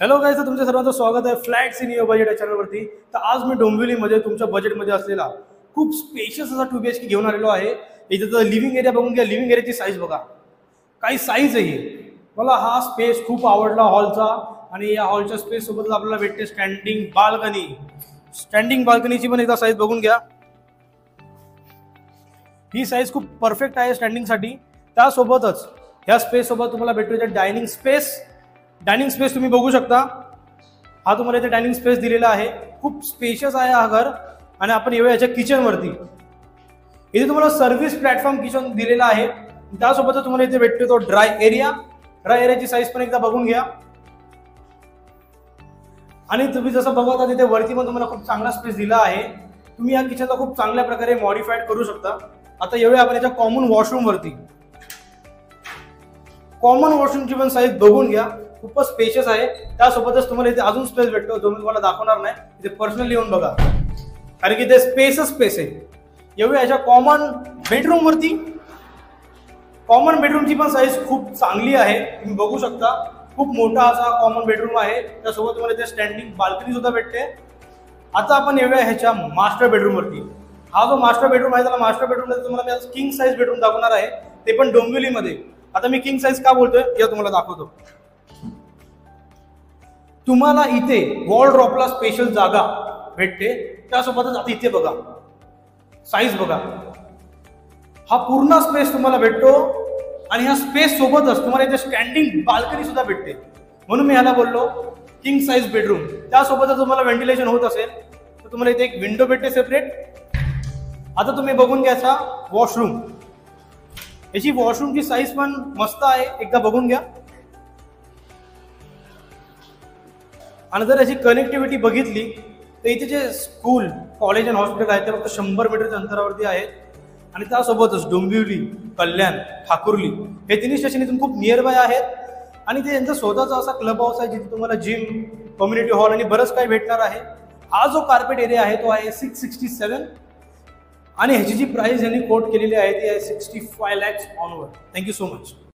Hello guys, तर तुमच्या सर्वांचं स्वागत आहे फ्लॅट्स इन युअर बजेट या चॅनलवरती। तर आज मी डोंबिवलीमध्ये तुमच्या बजेटमध्ये असलेला खूप स्पेशियस असा 2 BHK घेऊन आलेलो आहे। इथे तर लिव्हिंग एरिया बघून घ्या, लिव्हिंग एरियाची साईज बघा, काही साईज आहे ही। मला हा स्पेस खूप आवडला हॉलचा, आणि या हॉलच्या स्पेस सोबतच आपल्याला भेटते स्टँडिंग बाल्कनी। स्टँडिंग बाल्कनीची पण एकदा साईज बघून घ्या, ही साईज खूप परफेक्ट आहे स्टँडिंगसाठी। त्यासोबतच ह्या स्पेस सोबत तुम्हाला भेटतो डायनिंग स्पेस। डायनिंग स्पेस तुम्ही बघू शकता, हा तुम्हाला इथे डायनिंग स्पेस दिलेला आहे, खूप स्पेशियस आहे हा घर। आणि आपण येऊया याच्या किचन वरती। इथे तुम्हाला सर्व्हिस प्लॅटफॉर्म किचन दिलेला आहे, त्यासोबत तुम्हाला इथे भेटतो तो ड्राय एरिया। ड्राय एरियाची साईज पण एकदा बघून घ्या। आणि तुम्ही जसं बघता तिथे वरती पण तुम्हाला खूप चांगला स्पेस दिला आहे, तुम्ही या किचनला खूप चांगल्या प्रकारे मॉडिफाईड करू शकता। आता येऊया आपण याच्या कॉमन वॉशरूम वरती। कॉमन वॉशरूमची पण साईज बघून घ्या, खूपच स्पेशियस आहे। त्यासोबतच तुम्हाला इथे अजून स्पेस भेटतो, जो मी तुम्हाला दाखवणार नाही, इथे पर्सनली येऊन बघा, कारण की इथे स्पेसच स्पेस आहे। येऊया याच्या कॉमन बेडरूम वरती। कॉमन बेडरूमची पण साईज खूप चांगली आहे, तुम्ही बघू शकता, खूप मोठा असा कॉमन बेडरूम आहे। त्यासोबत तुम्हाला इथे स्टँडिंग बाल्कनी सुद्धा भेटते। आता आपण येऊया ह्याच्या मास्टर बेडरूम वरती। हा जो मास्टर बेडरूम आहे, त्याला मास्टर बेडरूम मध्ये तुम्हाला मी किंग साईज बेडरूम दाखवणार आहे, ते पण डोंबिवलीमध्ये। आता मी किंग साईज का बोलतोय या तुम्हाला दाखवतो। तुम्हाला इथे वॉल ड्रॉपला स्पेशल जागा भेटते, त्यासोबतच आता इथे बघा साईज बघा, हा पूर्ण स्पेस तुम्हाला भेटतो। आणि ह्या स्पेस सोबतच तुम्हाला इथे स्टँडिंग बाल्कनी सुद्धा भेटते, म्हणून मी ह्याला बोललो किंग साईज बेडरूम। त्यासोबतच तुम्हाला व्हेंटिलेशन होत असेल तर तुम्हाला इथे एक विंडो भेटते सेपरेट। आता तुम्ही बघून घ्यायचा वॉशरूम, याची वॉशरूमची साईज पण मस्त आहे, एकदा बघून घ्या। आणि जर याची कनेक्टिव्हिटी बघितली तर इथे जे स्कूल, कॉलेज आणि हॉस्पिटल आहेत ते फक्त 100 मीटरच्या अंतरावरती आहेत। आणि त्यासोबतच डोंबिवली, कल्याण, ठाकुर्ली हे तिन्ही स्टेशन इथून खूप नियर बाय आहेत। आणि ते यांचा स्वतःचा असा क्लब हाऊस आहे, जिथे तुम्हाला जिम, कम्युनिटी हॉल आणि बरंच काही भेटणार आहे। हा जो कार्पेट एरिया आहे तो आहे 667, आणि ह्याची जी प्राइस यांनी कोट केलेली आहे ती आहे 65 lakhs onward. Thank you so much.